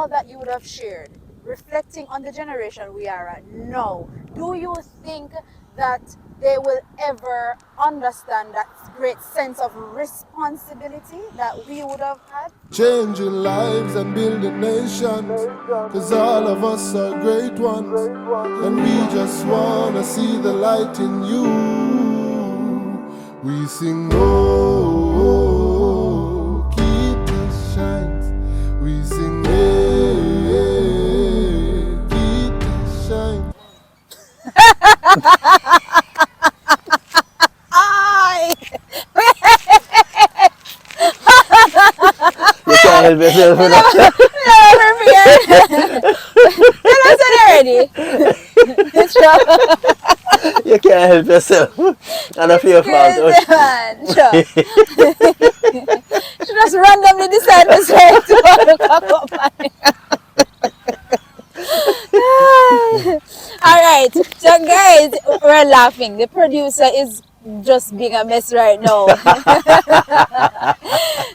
all that you would have shared, reflecting on the generation we are at now, do you think that they will ever understand that great sense of responsibility that we would have had? Changing lives and building nations, cause all of us are great ones, and we just wanna see the light in you. We sing, oh, KitaShines. We sing, hey, KitaShines. You can't help yourself. You can't help yourself. And I feel fault. She just randomly decided to say it to Alright, so guys, we're laughing. The producer is just being a mess right now.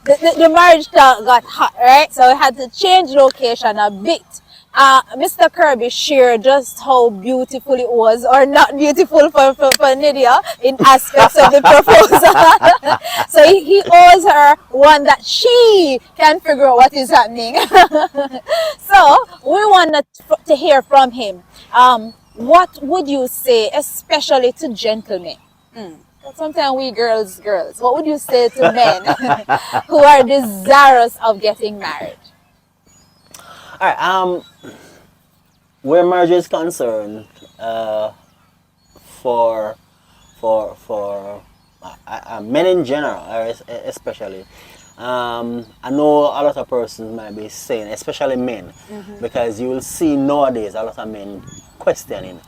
the marriage talk got hot, right? So we had to change location a bit. Mr. Kirby shared just how beautiful it was, or not beautiful for Nydia in aspects of the proposal. So he owes her one that she can figure out what is happening. So we want to hear from him. What would you say, especially to gentlemen? Sometimes we girls, what would you say to men who are desirous of getting married? Alright, where marriage is concerned, for men in general, or especially, I know a lot of persons might be saying, especially men, because you will see nowadays a lot of men questioning,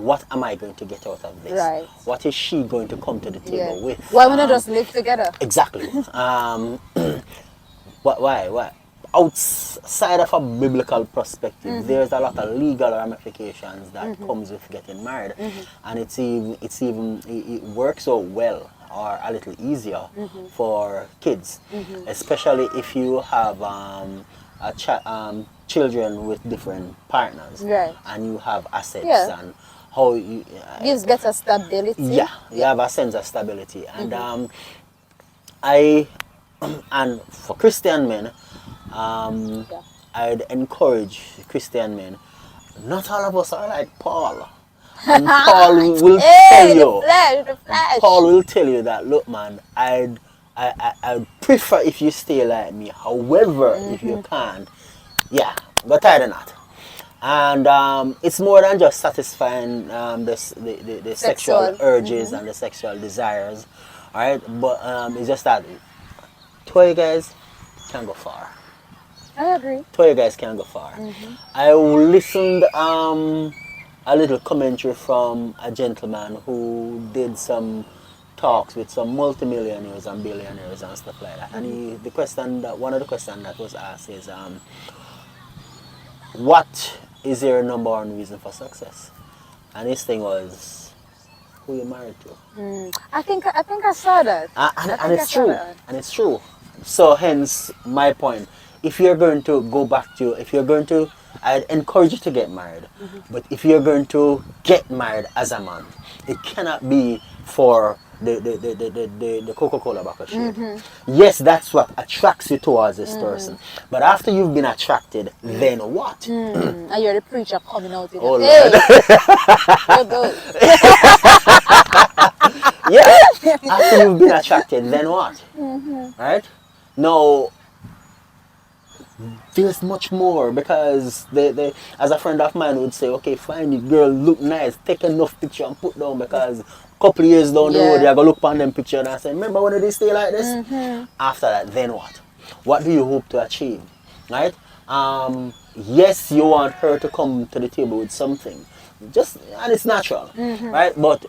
what am I going to get out of this? Right. What is she going to come to the table with? Why would not just live together? Exactly. Why? Outside of a biblical perspective, there's a lot of legal ramifications that comes with getting married, and it works out well or a little easier for kids, especially if you have children with different partners, right, and you have assets, and how you gives better stability. Yeah, you have a sense of stability, and and for Christian men, I'd encourage Christian men. Not all of us are like Paul. And Paul will tell you. The flesh. Paul will tell you that, look, man, I'd prefer if you stay like me. However, if you can't, but I do not. And it's more than just satisfying the sexual urges and the sexual desires, all right? But it's just that two of you guys can go far. I agree. Two of you guys can go far. I listened a little commentary from a gentleman who did some talks with some multimillionaires and billionaires and stuff like that. And one of the questions that was asked is, what is your number one reason for success? And his thing was, who you married to. I think I saw that. And it's true. And it's true. So hence my point. If you're going to go back to, I'd encourage you to get married. But if you're going to get married as a man, it cannot be for the Coca-Cola bottle shade. Yes, that's what attracts you towards this person. But after you've been attracted, then what? And you're the preacher coming out with Oh, it. Lord. Yeah, after you've been attracted, then what? Right? No, there's much more, because they, as a friend of mine would say, okay, fine, the girl look nice, take enough picture and put down, because a couple of years down the road, you're going to look on them picture and say, remember when they stay like this? After that, then what? What do you hope to achieve? Right? Yes, you want her to come to the table with something, and it's natural, right? But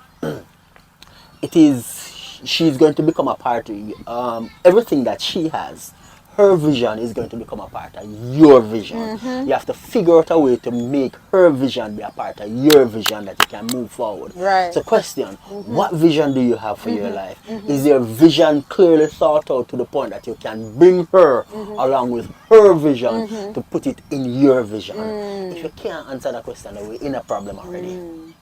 she's going to become a part of everything that she has. her vision is going to become a part of your vision. You have to figure out a way to make her vision be a part of your vision that you can move forward. Right. So question, what vision do you have for your life? Is your vision clearly thought out to the point that you can bring her along with her vision to put it in your vision? If you can't answer that question, then we're in a problem already.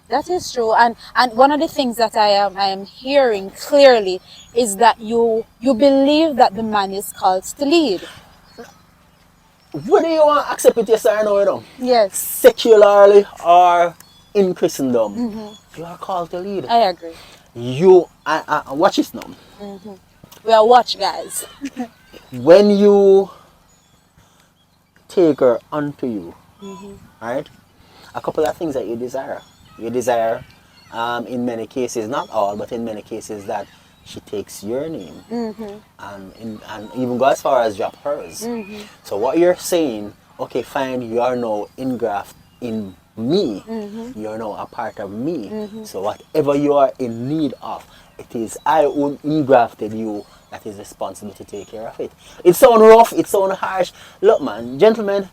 That is true, and one of the things that I am hearing clearly is that you believe that the man is called to lead. Whether you want to accept it, yes or no, you know. Yes, Secularly or in Christendom, you are called to lead. I agree. You watch this now. We are watch guys. When you take her unto you, right? A couple of things that you desire. You desire, in many cases, not all, but in many cases, that she takes your name and even go as far as drop hers. So what you're saying, okay, fine, you are now ingraft in me. You're now a part of me. So whatever you are in need of, it is I who engrafted you that is responsible to take care of it. It sounds rough, it sounds harsh. Look, man, gentlemen,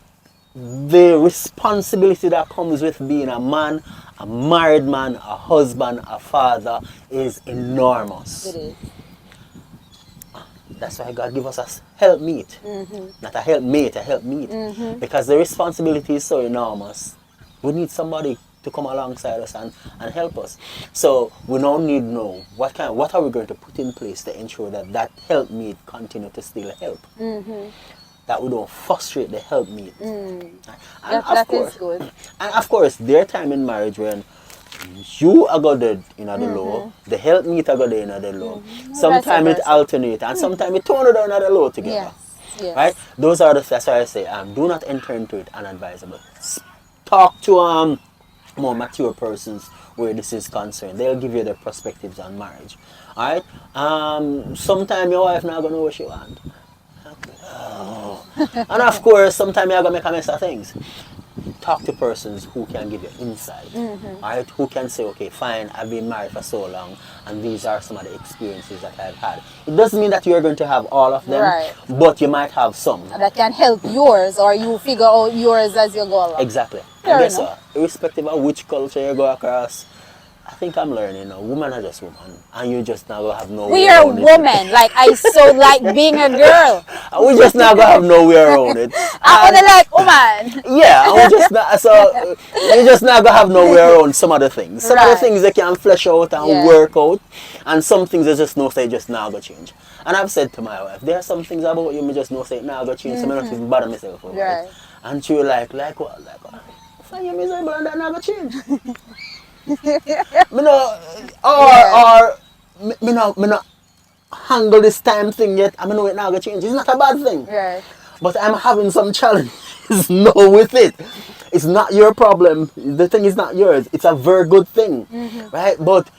the responsibility that comes with being a man, a married man, a husband, a father is enormous. It is. That's why God give us a helpmeet. Not a helpmate, a helpmeet. Because the responsibility is so enormous. We need somebody to come alongside us and help us. So we now need to know what are we going to put in place to ensure that helpmeet continue to still help. That we don't frustrate the helpmeet. That is good. And of course, there time in marriage when you are got dead in the low, the helpmeet are got dead in the low. Sometimes it alternate and sometimes it turn it down at the low together. Yes. Right? Those are that's why I say do not enter into it unadvisable. Talk to more mature persons where this is concerned. They'll give you their perspectives on marriage. Alright? Sometimes your wife not gonna know what she wants. And of course, sometimes you're going to make a mess of things. Talk to persons who can give you insight. Alright, who can say, okay, fine, I've been married for so long and these are some of the experiences that I've had. It doesn't mean that you're going to have all of them, but you might have some. That can help yours, or you figure out yours as you go along. Exactly. Fair And guess enough. what? Irrespective of which culture you go across, I think I'm learning now. Women are just women, and you just not gonna have no. We are women. Like I so like being a girl. We just not gonna have nowhere around it. I wanna like woman. Yeah, and we just not. So you just not gonna have nowhere around some other things. Some of the things they can flesh out and work out, and some things they just know say just not gonna change. And I've said to my wife, there are some things about you me just know say not gonna change. So I don't even bother myself over it. And she was like what? Find you miserable and that not gonna change. Me no handle this time thing yet. I know it now gonna change. It's not a bad thing. Right. But I'm having some challenges no with it. It's not your problem. The thing is not yours. It's a very good thing. Right? But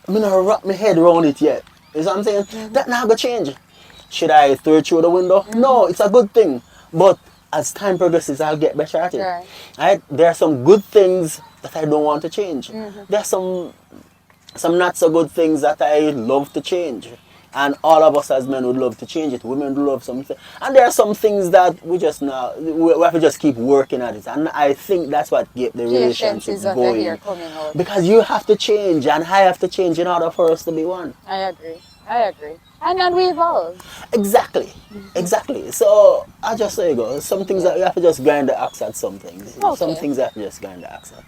I'm not wrap my head around it yet. You know what I'm saying? That now gonna change. Should I throw it through the window? No, it's a good thing. But as time progresses, I'll get better at it. Right? There are some good things that I don't want to change. There are some not so good things that I love to change. And all of us as men would love to change it. Women would love something. And there are some things that we just now, we have to just keep working at it. And I think that's what keeps the relationship going. Because you have to change and I have to change in order for us to be one. I agree. And then we evolve. Exactly. Exactly. So I just say go. Some things that you have to just grind the axe at some things. Some things you have to just grind the axe at.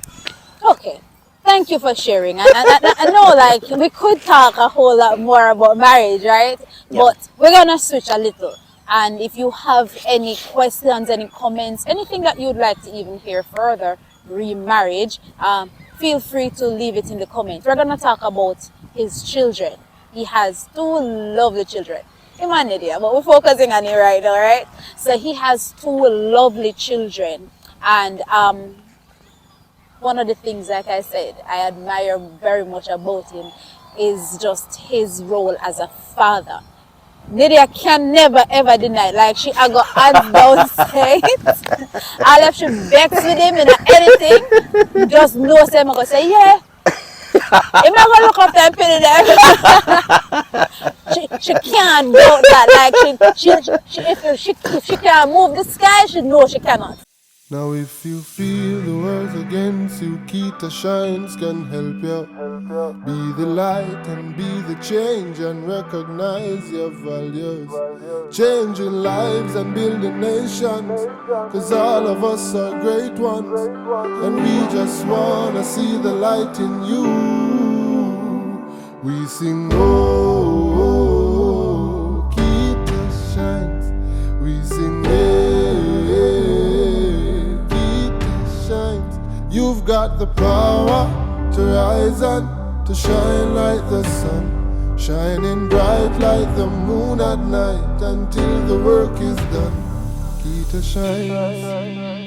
Okay. Thank you for sharing. I know like we could talk a whole lot more about marriage, right? But we're gonna switch a little. And if you have any questions, any comments, anything that you'd like to even hear further remarriage, feel free to leave it in the comments. We're gonna talk about his children. He has 2 lovely children. I'm idiot, but we're focusing on it right now, right? So he has 2 lovely children. And one of the things, like I said, I admire very much about him is just his role as a father. Lydia can never ever deny. Like she I got hands down straight. I'll have to vex with him in anything. Just know say I'm gonna say, yeah. Him not gonna look up there and pity them. She can't do that. Like if she can't move the sky, she knows she cannot. Now if you feel the world's against you, KitaShines can help you. Be the light and be the change and recognize your values. Changing lives and building nations, cause all of us are great ones. And we just wanna see the light in you. We sing, oh, oh, oh, KitaShines. We sing, KitaShines. You've got the power to rise and to shine like the sun, shining bright like the moon at night until the work is done. KitaShines.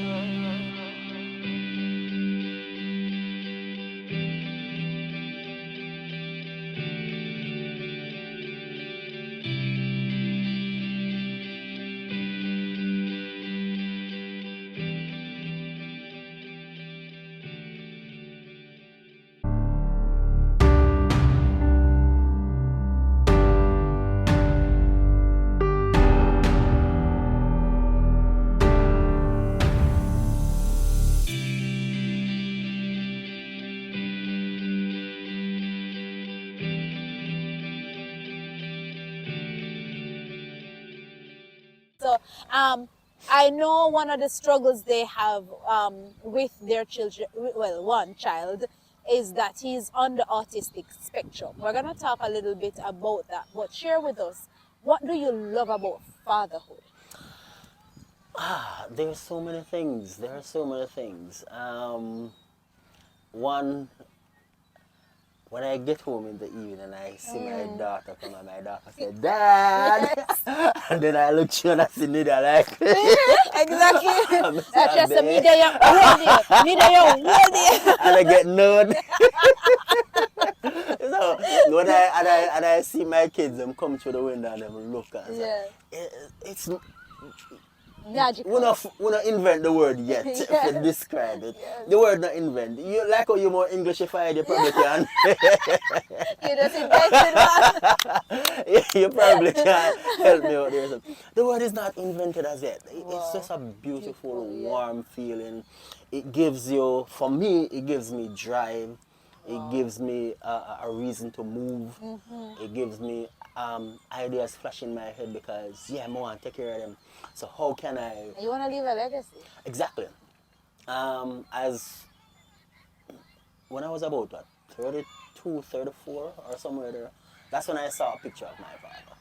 So I know one of the struggles they have with their children, well, one child, is that he's on the autistic spectrum. We're going to talk a little bit about that, but share with us, what do you love about fatherhood? There's so many things. There are so many things. One, when I get home in the evening and I see my daughter come and my daughter say, Dad! Yes. And then I look to you and I see Nida like, Exactly. That's just a media and I get nod. So when I see my kids, them come through the window and them look and say, it's magical. we not invent the word yet to describe it. Yes. The word not invent. You like how you more Englishified, you probably can. You just invented one. You probably can help me out there. So, the word is not invented as yet. It's just a beautiful, warm feeling. It gives you, for me, it gives me drive. It gives me a reason to move. It gives me ideas flash in my head because, I want to take care of them. So how can I... You want to leave a legacy. Exactly. As when I was about, 32, 34 or somewhere there, that's when I saw a picture of my father.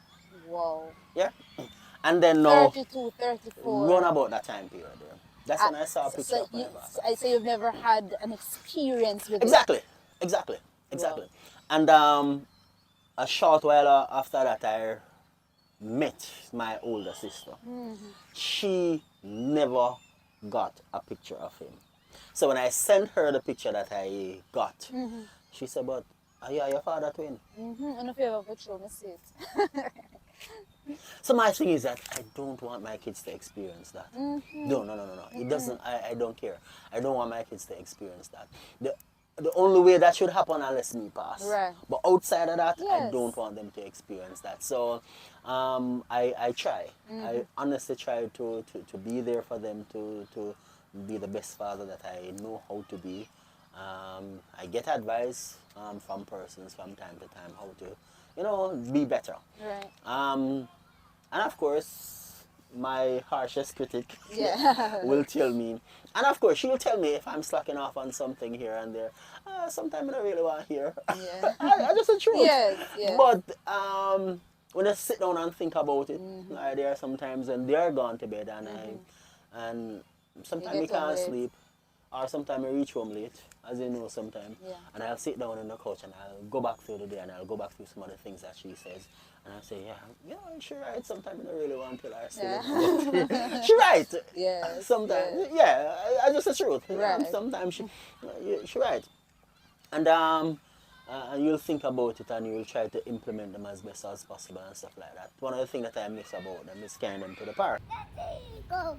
Wow. Yeah. And then now... 32, 34. Run about that time period there. That's when I saw a picture of my father. So you've never had an experience with Exactly. Wow. And a short while after that, I met my older sister. She never got a picture of him. So when I sent her the picture that I got, she said, but are you your father twin? I don't know if you have a picture, I see it. So my thing is that I don't want my kids to experience that. No. It doesn't, I don't care. I don't want my kids to experience that. The only way that should happen unless me pass. Right. But outside of that, I Yes. don't want them to experience that. So I try. I honestly try to be there for them, to be the best father that I know how to be. I get advice from persons from time to time how to, be better. Right. And of course, my harshest critic Yeah. will tell me, and of course she'll tell me if I'm slacking off on something here and there. Sometimes I don't really want to hear. Yeah. I just the truth. Yes. But when I sit down and think about it, there are sometimes when they are gone to bed and sometimes we can't sleep, or sometimes I reach home late, as you know sometimes, and I'll sit down on the couch and I'll go back through the day and I'll go back through some of the things that she says. And I say, she right. Sometimes I don't really want to tell her still. She right. Yes. Sometimes, I just the truth. Right. Sometimes she right. And you'll think about it and you'll try to implement them as best as possible and stuff like that. One of the things that I miss about them is carrying them to the park. Go.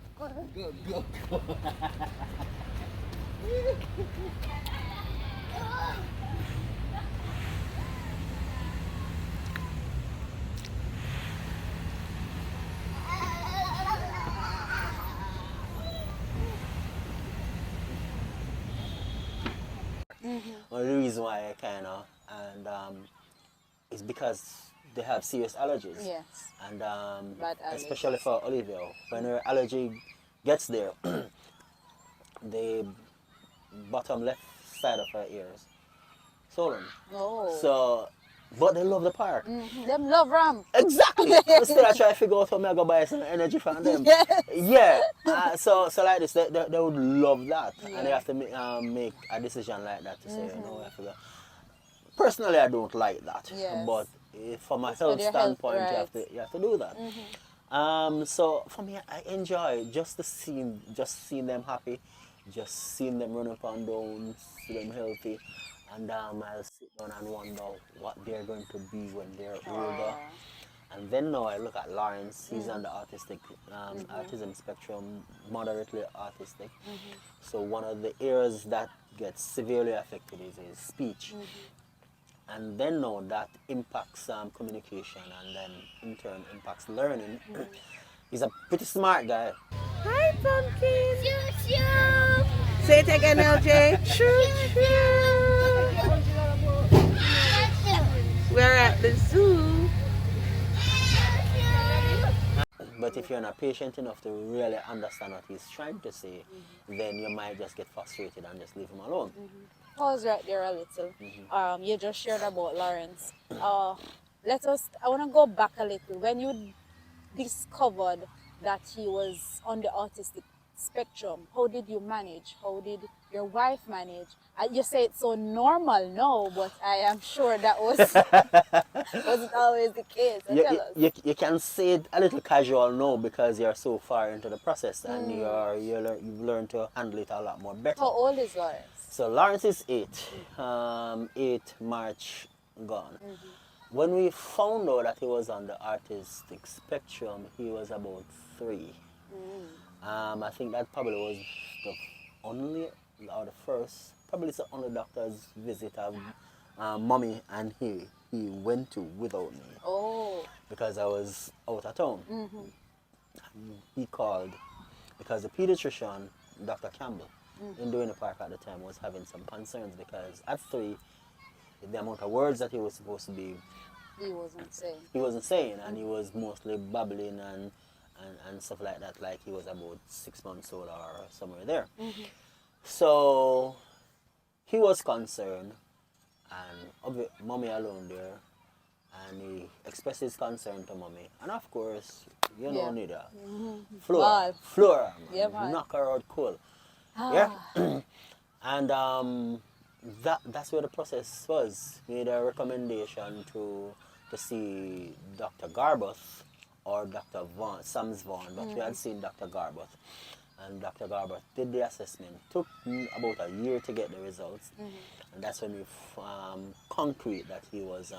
One of the reasons why I kind of, and is because they have serious allergies. Yes. And Bad especially allergies. for Olivia, when her allergy gets there, the bottom left side of her ears swollen. Oh. So, but they love the park. Them love ramp. Exactly. Still, I try to figure out how I go buy some energy from them. Yes. Yeah. So like this, they would love that, and they Yeah. have to make a decision like that to say, you know, I figure. Personally, I don't like that, Yes. but from a It's for health their health, standpoint, right. you have to do that. So for me, I enjoy just seeing them happy, just seeing them run up and down, see them healthy, and I'll sit down and wonder what they're going to be when they're older. Aw. And then now I look at Lawrence. He's on the autism spectrum, moderately autistic. So one of the areas that gets severely affected is his speech. And then now that impacts communication, and then in turn impacts learning. He's a pretty smart guy. Hi, pumpkin. Choo choo. Say it again, LJ. Choo choo. We're at the zoo. But if you're not patient enough to really understand what he's trying to say, then you might just get frustrated and just leave him alone. Pause right there a little. You just shared about Lawrence. I want to go back a little. When you discovered that he was on the autistic spectrum, how did you manage? How did your wife manage? You say it's so normal now, but I am sure that wasn't always the case. So tell us. You can say it a little casual now because you're so far into the process, and you've learned to handle it a lot more better. How old is Lawrence? So Lawrence is 8. 8 March gone. When we found out that he was on the autistic spectrum, he was about 3. I think that probably was the only, or the first, probably it's the only doctor's visit of mommy and he went to without me. Oh. Because I was out of town. He called because the pediatrician, Dr. Campbell, in doing the park at the time, was having some concerns because at 3, the amount of words that he was supposed to be, He wasn't saying. he wasn't saying, and he was mostly babbling and stuff like that, like he was about 6 months old or somewhere there. So he was concerned, and mommy alone there, and he expressed his concern to mommy, and of course, you know, Nida, Flora, Yeah, man. knock her out cool. Yeah. And that's where the process was. Made a recommendation to see Dr. Garbuth or Dr. Sams Vaughan, but we had seen Dr. Garbuth. And Dr. Garbuth did the assessment. Took about a year to get the results. And that's when we concrete that he was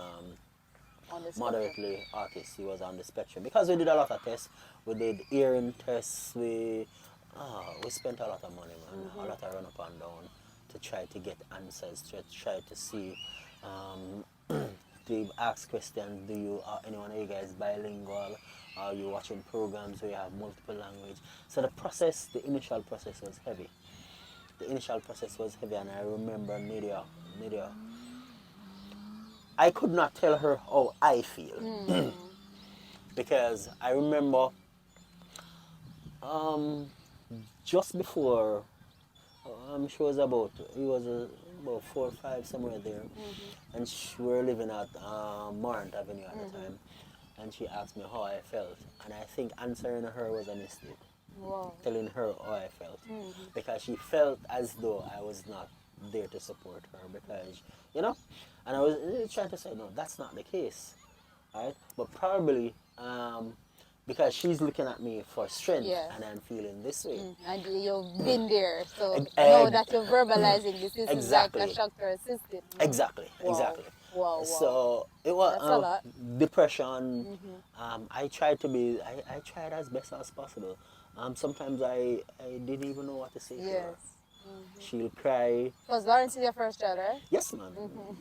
moderately autistic. He was on the spectrum. Because we did a lot of tests. We did hearing tests. We spent a lot of money, man. A lot of run up and down to try to get answers, to try to see. They ask questions, anyone of you guys bilingual? Are you watching programs where you have multiple language? So the initial process was heavy. And I remember Nidia, I could not tell her how I feel. Because I remember just before, she was about 4 or 5, somewhere there, and we were living at Marant Avenue at the time, and she asked me how I felt, and I think answering her was a mistake. Wow. Telling her how I felt, because she felt as though I was not there to support her, because, and I was trying to say, no, that's not the case, right? But probably because she's looking at me for strength, and I'm feeling this way. And you've been there, so now that you're verbalizing this is exactly. like a shock to her system. Exactly. Wow. So it was That's a lot. depression. I tried I tried as best as possible. Sometimes I didn't even know what to say to her. She'll cry. Because Lawrence is your first child, right? Yes, man.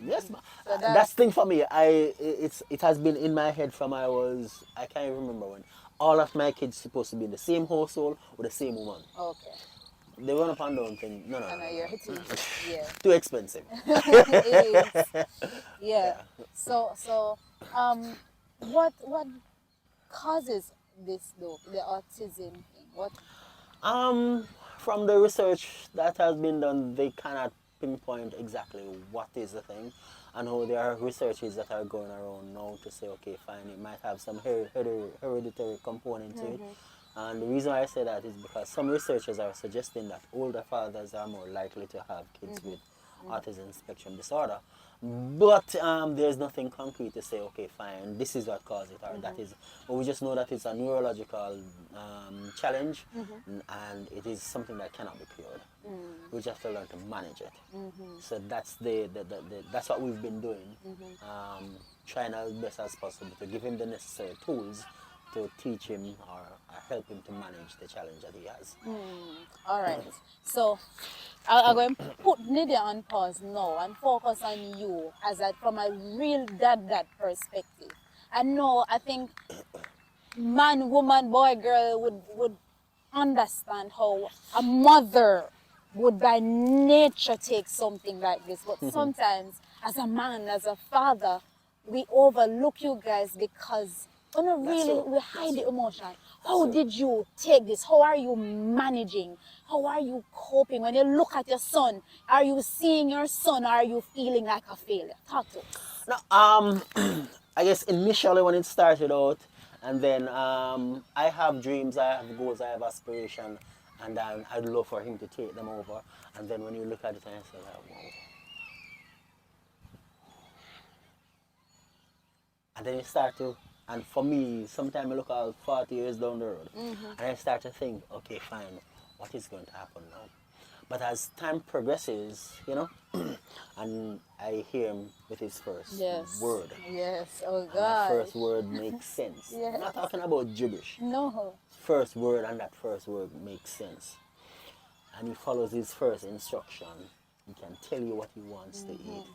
Yes, man. So that's the thing for me. It has been in my head from I can't even remember when. All of my kids supposed to be in the same household with the same woman. Okay. The one up and down thing. No, no, I no, know no, you're no. hitting. Yeah. Too expensive. It is. Yeah. Yeah. So what causes this though? The autism thing. What? Um, from the research that has been done, they cannot pinpoint exactly what is the thing, and how there are researches that are going around now to say, okay, fine, it might have some hereditary component to it. And the reason why I say that is because some researchers are suggesting that older fathers are more likely to have kids with autism spectrum disorder. But there's nothing concrete to say, okay, fine, this is what caused it, or that is. But we just know that it's a neurological challenge, and it is something that cannot be cured. We just have to learn to manage it. So that's that's what we've been doing, trying as best as possible to give him the necessary tools to teach him or help him to manage the challenge that he has. All right. So I'm going to put Nidia on pause now and focus on you as from a real dad perspective. And no, I think man, woman, boy, girl would understand how a mother would by nature take something like this. But sometimes as a man, as a father, we overlook you guys because we hide the emotion. How did you take this? How are you managing? How are you coping? When you look at your son, are you seeing your son or are you feeling like a failure? Talk to us. No, I guess initially when it started out, and then I have dreams, I have goals, I have aspiration, and then I'd love for him to take them over. And then when you look at it and you say, like, wow. And then you start to, and for me, sometimes I look out 40 years down the road, and I start to think, okay, fine, what is going to happen now? But as time progresses, and I hear him with his first word. Yes. Oh And that God. first word makes sense. Yes. I'm not talking about gibberish. No. First word, and that first word makes sense. And he follows his first instruction. He can tell you what he wants to eat.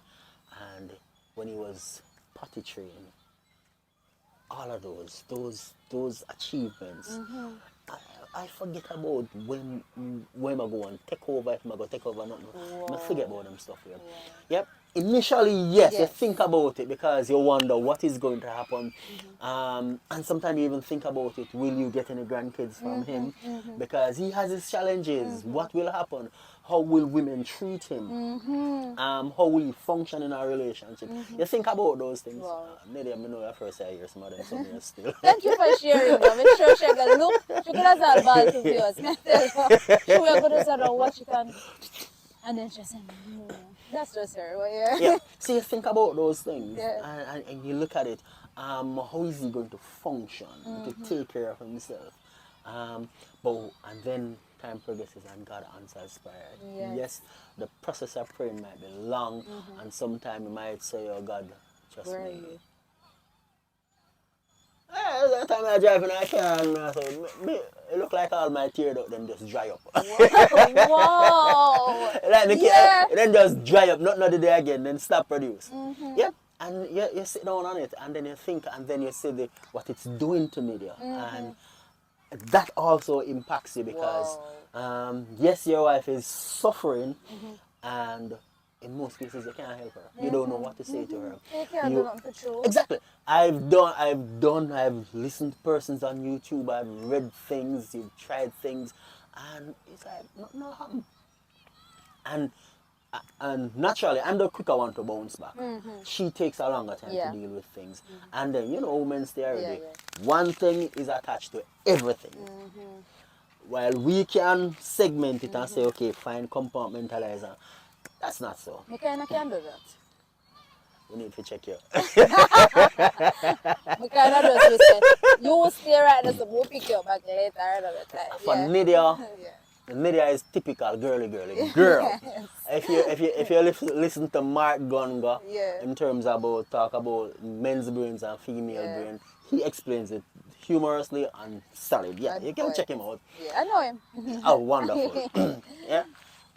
And when he was potty trained, all of those achievements. I forget about when I go and take over, if I go take over, nothing. I forget about them stuff here. Yep. Initially, yes, you think about it because you wonder what is going to happen. And sometimes you even think about it, will you get any grandkids from him? Because he has his challenges. What will happen? How will women treat him? How will he function in our relationship? You think about those things. Maybe I know at first I hear some of them somewhere still. Thank you for sharing them. I'm sure she can look. She could have all ball to viewers. She will go to sort of what she can. And then she said, that's just her. Well, Yeah. So you think about those things, Yeah. and you look at it. How is he going to function to take care of himself? And then time progresses and God answers prayer. Yes, the process of praying might be long, and sometimes you might say, "Oh God, trust Where are me." you? That time I drive in a car and I say, it look like all my tears out them just dry up. Wow. Like the Yeah. then just dry up, not another day again, then stop produce. Yep. And you sit down on it and then you think and then you see what it's doing to media. And that also impacts you because yes, your wife is suffering and in most cases you can't help her. You don't know what to say to her. You can't do nothing for true. Exactly. I've listened to persons on YouTube, I've read things, you've tried things, and it's like not happening. And naturally, I'm the quicker one to bounce back. She takes a longer time to deal with things. And then, women stay already. One thing is attached to everything. While we can segment it and say, okay, fine, compartmentalize. That's not so. I can't do that. We need to check you. We cannot do it. You will stay right there, so we'll pick you up back later another time. For Nidia, Nidia is typical girly girl. If you listen to Mark Gunga in terms about talk about men's brains and female brain, he explains it humorously and solid. Yeah, you can check him out. Yeah, I know him. Oh, wonderful. Yeah.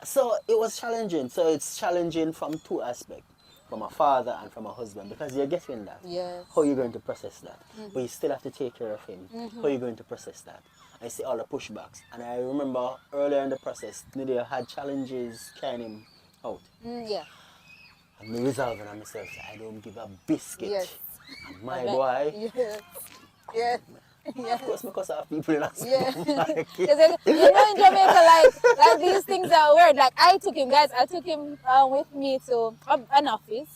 So it was challenging. So it's challenging from two aspects. From a father and from a husband, because you're getting that. Yes. How are you going to process that? But you still have to take care of him. How are you going to process that? I see all the pushbacks. And I remember earlier in the process, Nydia had challenges carrying him out. Yeah. And me resolving on myself, I don't give a biscuit. Yes. And my boy, Yes. Yes. of course, because I have people in that Yeah. supermarket. Because you know in Jamaica, like these things are weird. Like I took him with me to an office.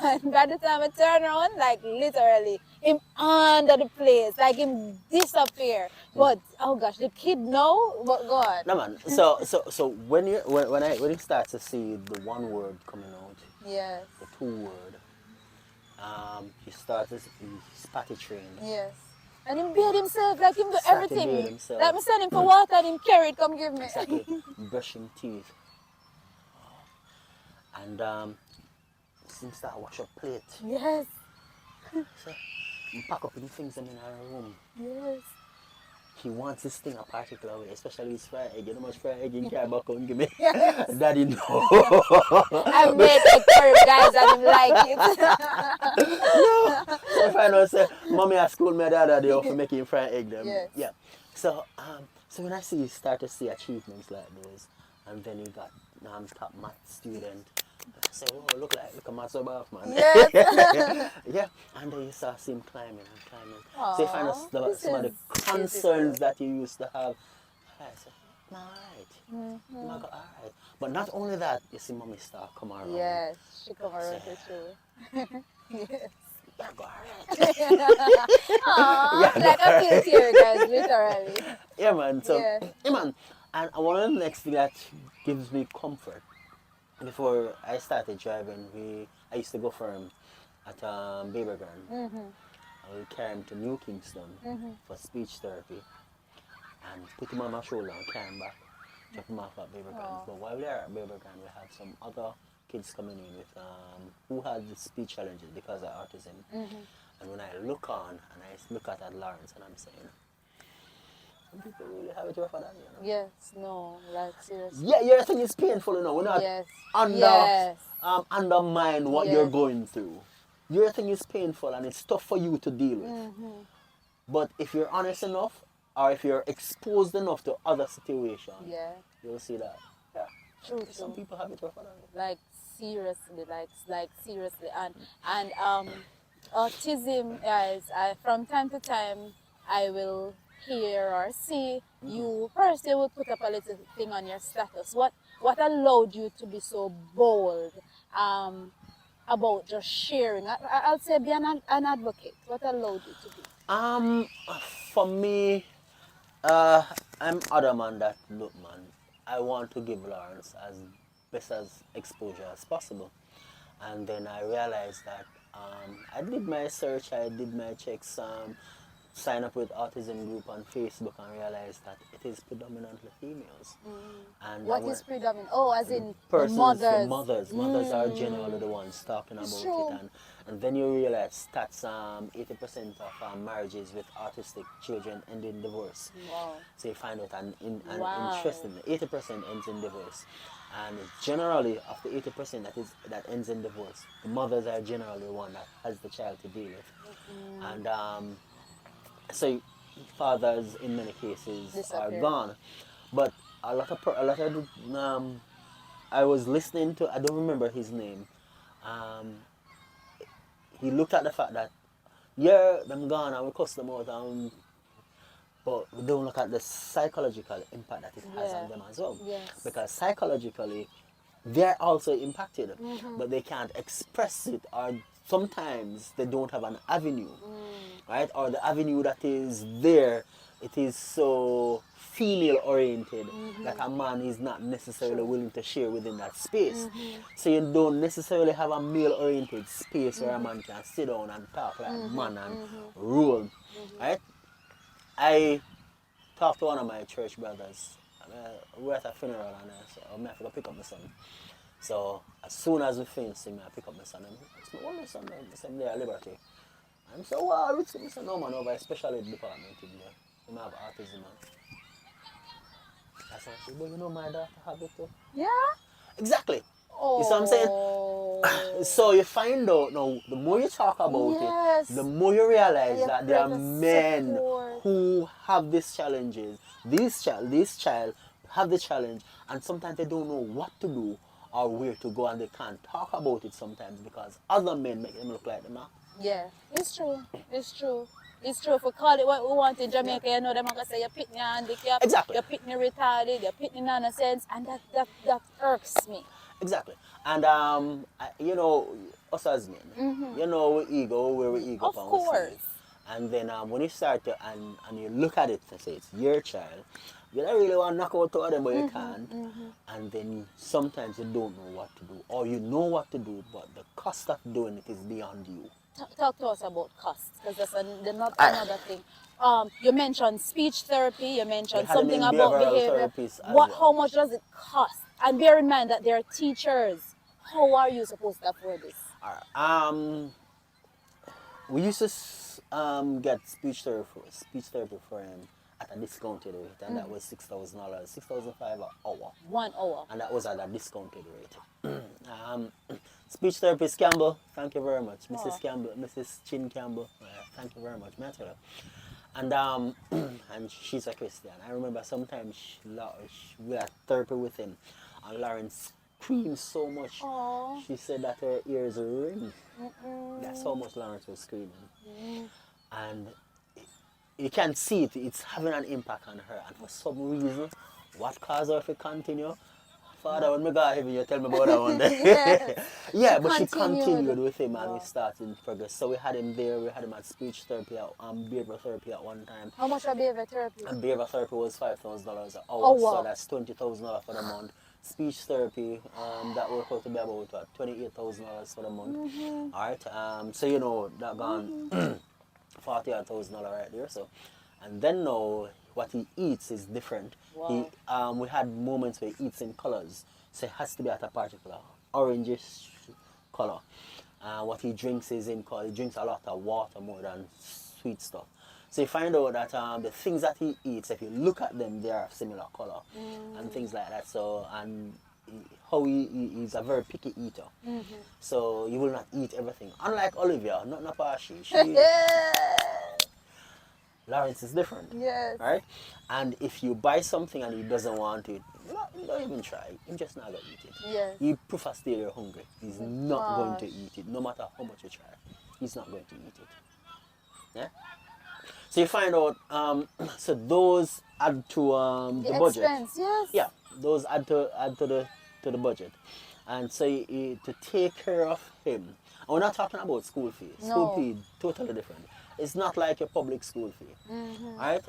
And by the time I turn around, like literally, him under the place, like him disappear. But oh gosh, the kid know. But God, No man. So when you start to see the one word coming out, yes, the two word, he started he's potty trained. yes, and him build himself, like him do Start to everything. build himself. Like me send him for water, and him carry it, come give me. Exactly. Brushing teeth. And him start wash up plate. Yes, So he pack up the things in our room. yes. He wants his thing a particular way, especially his fried egg. You know how much fried egg he can back and give me? Yes. Daddy no. I made egg curry, guys, and him like it. So if I know say mommy at school me the other day for making fried egg them. Yes. Yeah. So so when I see start to see achievements like those, and then he got top math student. I say, oh, look a maths above, man. Yes. Yeah, and then you start see him climbing and climbing. Aww, So you find out some of the concerns that you used to have. I said, alright. I go, alright. But not only that, you see mommy start come around. Yes, she come around to show. Yes. Yeah, go alright. Aww, like a feel tear, guys, literally. Yeah, man. So, Yeah. yeah, man. And one of the next thing that gives me comfort, before I started driving, I used to go for him at Baby Grand. I would carry him to New Kingston for speech therapy and put him on my shoulder and carry him back, drop him off at Baby Grand. But while we are at Baby Grand, we had some other kids coming in with who had speech challenges because of autism. And when I look on and I look at Lawrence and I'm saying, some people really have it rough for that, you know. Yes, no, like seriously. Yeah, your thing is painful, you know. We're not Yes. undermine what Yes. you're going through. Your thing is painful and it's tough for you to deal with. But if you're honest enough, or if you're exposed enough to other situations, Yeah. you'll see that. Yeah. True, Some true. people have it rough for that. Like seriously, like seriously, and autism, guys. From time to time, I will hear or see you. First, they will put up a little thing on your status. What allowed you to be so bold about just sharing? I'll say be an advocate. What allowed you to be? For me, I'm adamant that look, man, I want to give Lawrence as best as exposure as possible, and then I realized that I did my search, I did my checks, sign up with autism group on Facebook and realized that it is predominantly females. And What is predominant? Oh, as in persons, mothers. Mothers are generally the ones talking about true. it, and then you realize that 80% of marriages with autistic children end in divorce. Wow. So you find out, and Wow. interestingly, 80% ends in divorce, and generally of the 80% that ends in divorce, the mothers are generally the one that has the child to deal with, and so fathers in many cases are Disappear. gone, but a lot of I was listening to, I don't remember his name. He looked at the fact that yeah, them gone and we cuss them out, but we don't look at the psychological impact that it has on them as well. Yes. Because psychologically, they're also impacted, but they can't express it, or sometimes they don't have an avenue, right? Or the avenue that is there, it is so female oriented that a man is not necessarily willing to share within that space. So you don't necessarily have a male oriented space where a man can sit down and talk like a man and rule, right? I talked to one of my church brothers. We're at a funeral and I said, oh, I have to go pick up my son. So as soon as we finish, I pick up my son. It's my only son, I said, there at Liberty. And so, wow, I said, no man, over a special ed department in there. He have autism. I said, but you know my daughter have it too. Yeah. Exactly. Oh. You see what I'm saying? So you find out now, the more you talk about Yes. it, the more you realize You that there are create a men support. who have these challenges. This child have the challenge, and sometimes they don't know what to do or where to go, and they can't talk about it sometimes because other men make them look like them. Yeah, it's true. It's true. It's true. If we call it what we want in Jamaica, you know, them are going to say you're pitney handicap, Exactly. you're pitney retarded, you're pitney nonsense, and that irks me. Exactly. And you know, us as men, you know, we ego, where we ego Of upon we see. course. And then when you start to and you look at it and say it's your child, you don't really want to knock out two of them, but you can't. And then sometimes you don't know what to do, or you know what to do, but the cost of doing it is beyond you. Talk to us about costs, because that's I- another thing. You mentioned speech therapy, you We mentioned had him something in about behavioral behavior. therapies as What, well. how much does it cost? And bear in mind that there are teachers. How are you supposed to afford this? Alright. We used to get speech therapy for him at a discounted rate, and that was $6,000, $6,500 an hour, 1 hour. and that was at a discounted rate. Speech therapist Campbell, thank you very much, Mrs. Oh. Campbell, Mrs. Chin Campbell, thank you very much, may I tell you. And and she's a Christian. I remember sometimes we had therapy with him, and Lauren screamed so much. Oh. She said that her ears ring. That's how much Lawrence was screaming. And you can see it, it's having an impact on her. And for some reason, what caused her to continue? Father, when me got heaven, you tell me about that one day. Yes. Yeah, She but she continued. continued with him, and Wow. we started in progress. So we had him there, we had him at speech therapy, behavioral therapy at one time. How much of behavior therapy? And behavioral therapy was $5,000 an hour, Oh, wow. so that's $20,000 for the month. Speech therapy, that worked out to be about what, $28,000 for the month. All right, so you know that gone $48,000 right there. So, and then now what he eats is different. Wow. We had moments where he eats in colors, so it has to be at a particular orangish color. What he drinks is in color. He drinks a lot of water more than sweet stuff. So you find out that the things that he eats, if you look at them, they are of similar color and things like that. So how he's a very picky eater. So you will not eat everything. Unlike Olivia, not Napashi. Lawrence is different. Yes. Right? And if you buy something and he doesn't want it, don't even try. He's just not going to eat it. Yes. He prefers stay there hungry. He's not going to eat it. No matter how much you try, he's not going to eat it. Yeah? So you find out, so those add to the budget. Expense, yes. Yeah, those add to the budget. And so to take care of him, and we're not talking about school fee. School No. fee, totally different. It's not like your public school fee. Right?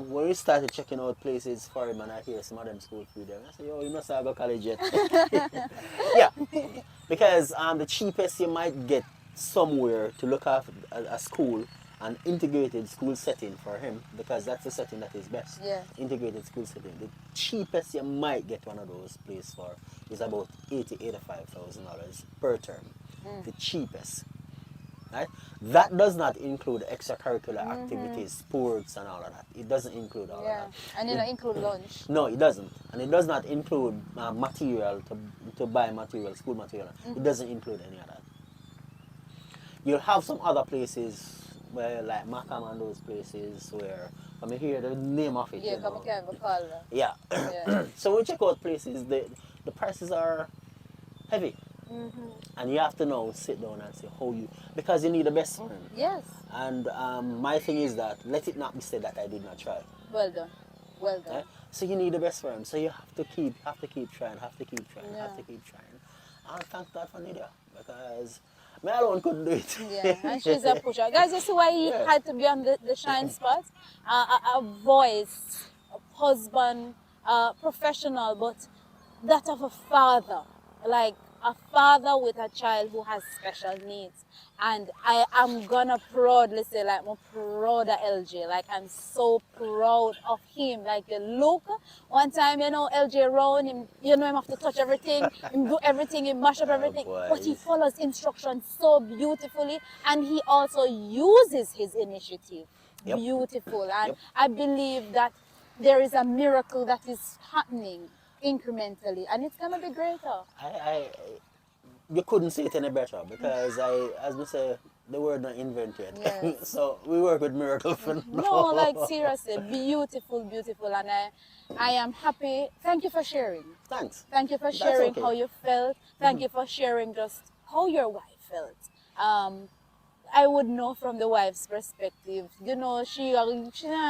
When we started checking out places for him, and I hear some of them school fee there, I say, yo, you must have go college yet. Yeah, because the cheapest you might get somewhere to look after a school, an integrated school setting for him, because that's the setting that is best. Yeah. Integrated school setting. The cheapest you might get one of those places for is about $85,000 per term. The cheapest. Right? That does not include extracurricular activities, sports, and all of that. It doesn't include all Yeah. of that. And you know, include lunch. No, it doesn't. And it does not include material to buy material, school material. It doesn't include any of that. You'll have some other places where, like Macam and those places where, I mean, hear the name of it. Yeah, you come know. on, can't call that. Yeah. Yeah. So when you check out places, the prices are heavy. And you have to now sit down and say how you, because you need the best for him. Yes. And my thing is that let it not be said that I did not try. Well done. Well done. Yeah? So you need the best for him. So you have to keep trying, have to keep trying. Yeah. And thank God for Nidia, because me alone couldn't do it. Yeah, and she's a pusher. Guys, you see why he Yeah. had to be on the shine spot? A voice, a husband, professional, but that of a father. Like a father with a child who has special needs. And I am gonna proudly say, like, I'm proud of LJ. Like, I'm so proud of him. Like, the look, one time, you know, LJ around him, you know, him have to touch everything, him do everything, him mash up everything. boy. But he follows instructions so beautifully, and he also uses his initiative. Yep. Beautiful. And Yep. I believe that there is a miracle that is happening incrementally, and it's gonna be greater. you couldn't say it any better because as we say, the word not invented. Yes. So we work with miracle for now. No, like seriously, beautiful, beautiful, and I am happy. Thank you for sharing. Thanks. Thank you for That's sharing okay. how you felt. Thank you for sharing just how your wife felt. I would know from the wife's perspective. You know, she not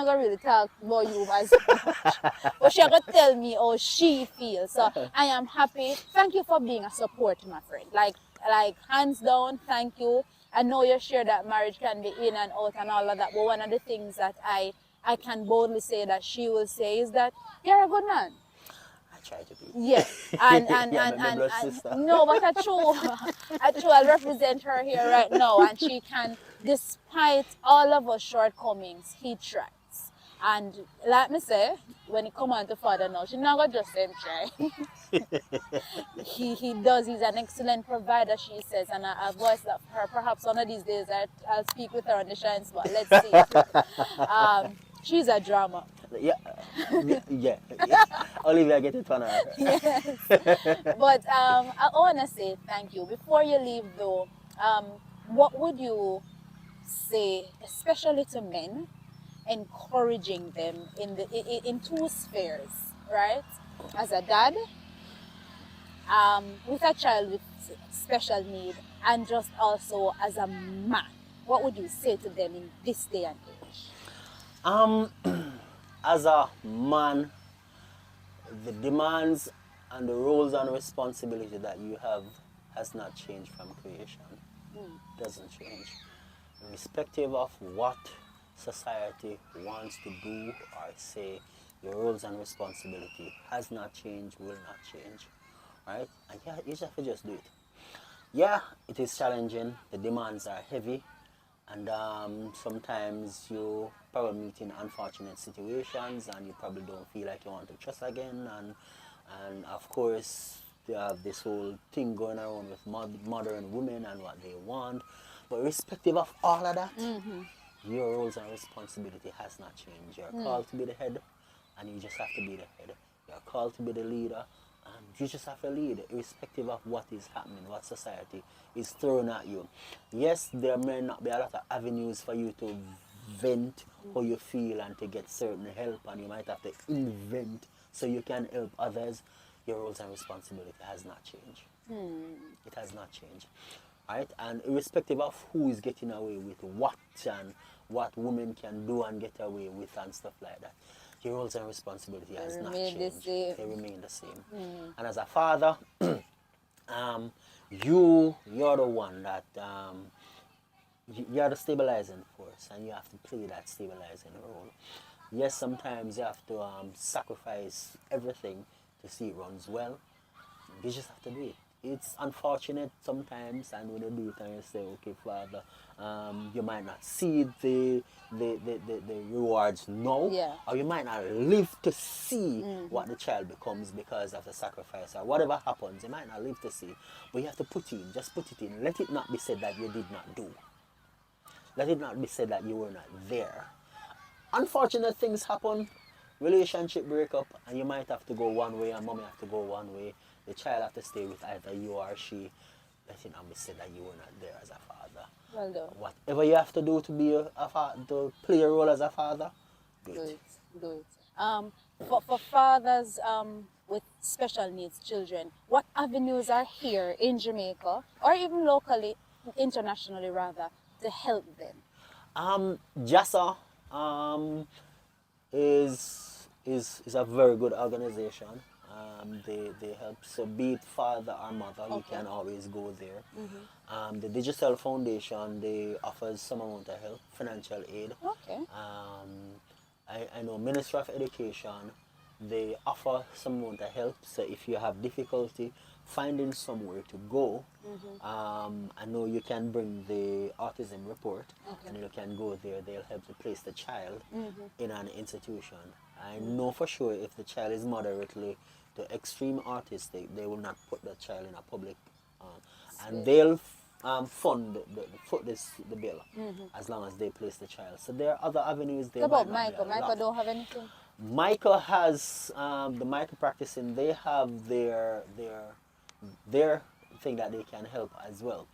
gonna really talk about you as much, but she gonna tell me how she feels. So I am happy. Thank you for being a support, my friend. Like hands down, thank you. I know you share that marriage can be in and out and all of that, but one of the things that I can boldly say that she will say is that you're a good man. I try to be. Yeah, and Yeah, my blood sister. no, but I true, I'll represent her here right now, and she can, despite all of our shortcomings, he tries. And like me say, when it come on to father now, she not gonna just say him try. He does. He's an excellent provider, she says, and I voiced that for her. Perhaps one of these days I'll speak with her on the Shine Spot. Let's see. She's a drama. Yeah, yeah. Olivia, get it on her. Yes. But I want to say thank you. Before you leave, though, what would you say, especially to men, encouraging them in two spheres, right? As a dad, with a child with special need, and just also as a man. What would you say to them in this day and age? Um, as a man, the demands and the roles and responsibility that you have has not changed from creation. Doesn't change. Irrespective of what society wants to do or say, your roles and responsibility has not changed, will not change. Right? And yeah, you just have to just do it. Yeah, it is challenging. The demands are heavy, and sometimes you probably meet in unfortunate situations, and you probably don't feel like you want to trust again. And of course, they have this whole thing going around with modern women and what they want. But irrespective of all of that, your roles and responsibility has not changed. You're called to be the head, and you just have to be the head. You're called to be the leader, and you just have to lead, irrespective of what is happening, what society is throwing at you. Yes, there may not be a lot of avenues for you to vent how you feel and to get certain help, and you might have to invent so you can help others. Your roles and responsibility has not changed. It has not changed. Right? And irrespective of who is getting away with what and what women can do and get away with and stuff like that, your roles and responsibility has not changed. They remain the same. And as a father, you're the one that you're the stabilizing force, and you have to play that stabilizing role. Yes, sometimes you have to sacrifice everything to see it runs well. You just have to do it. It's unfortunate sometimes, and when you do it and you say, okay, Father, you might not see the rewards now, Yeah. or you might not live to see what the child becomes because of the sacrifice, or whatever happens, you might not live to see. But you have to put in, just put it in. Let it not be said that you did not do. Let it not be said that you were not there. Unfortunate things happen, relationship break up, and you might have to go one way and mommy have to go one way. The child have to stay with either you or she. Let it not be said that you were not there as a father. Well done. Whatever you have to do to be a father, to play a role as a father, do it. Do it. For fathers with special needs children, what avenues are here in Jamaica, or even locally, internationally rather, to help them? JASA is a very good organization. They help, so be it father or mother, you can always go there. The Digital Foundation, they offers some amount of help, financial aid. Okay. I know Ministry of Education, they offer some amount of help, so if you have difficulty finding somewhere to go, I know you can bring the autism report, and you can go there. They'll help to place the child in an institution. I know for sure if the child is moderately to extreme autistic, they will not put the child in a public, and they'll fund the bill as long as they place the child. So there are other avenues. They What about might not be Michael? Michael allowed. don't have anything? Michael has the Michael practicing. They have their think that they can help as well.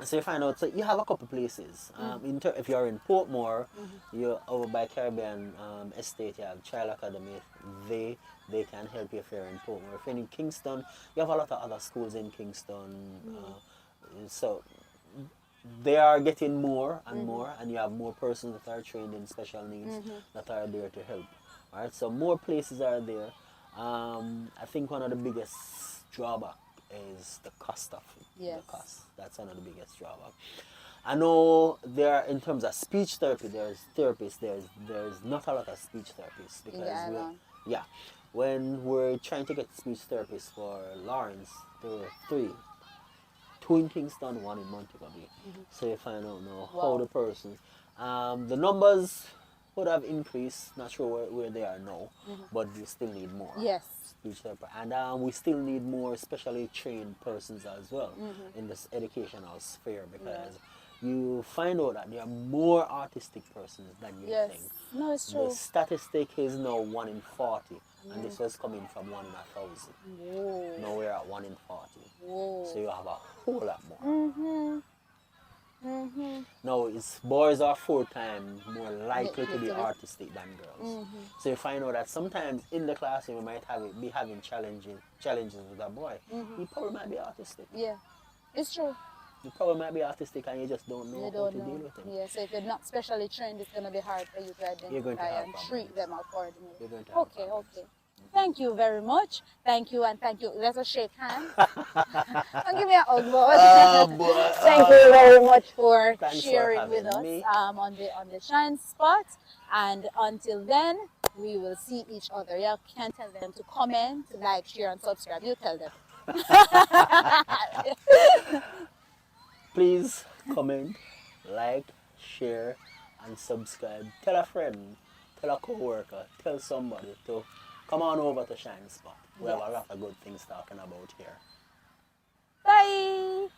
So you find out, so you have a couple places. If you're in Portmore, you're over by Caribbean Estate, you have Child Academy. They can help you if you're in Portmore. If you're in Kingston, you have a lot of other schools in Kingston. So they are getting more and more, and you have more persons that are trained in special needs that are there to help. All right, so more places are there. I think one of the biggest drawback is the cost of it. Yes. The cost. That's one of the biggest drawback. I know there, in terms of speech therapy, there's therapists. There's not a lot of speech therapists because when we're trying to get speech therapists for Lawrence, there were three. Two in Kingston, one in Montego Bay. So you find out now how the person. The numbers would have increased. Not sure where they are now, but we still need more. Yes. Speech therapy, and we still need more specially trained persons as well in this educational sphere, because you find out that there are more autistic persons than you think. No, it's true. The statistic is now 1 in 40, and this was coming from 1 in 1,000. Whoa. Now we're at 1 in 40. Whoa. So you have a whole lot more. Now, boys are 4 times more likely to be autistic than girls. So you find out that sometimes in the classroom you might be having challenges with a boy. He probably might be autistic. Yeah, it's true. You probably might be autistic and you just don't know how to deal with him. Yeah, so if you're not specially trained, it's going to be hard for you to identify and treat them accordingly. You're going to have problems. Okay. Thank you very much. Thank you and thank you. Let's just shake hands. Don't give me a hug, but thank you very much for sharing with us on the Shine Spot. And until then, we will see each other. You can tell them to comment, like, share, and subscribe. You tell them. Please comment, like, share, and subscribe. Tell a friend, tell a co-worker, tell somebody to come on over to Shine Spot. We have a lot of good things talking about here. Bye!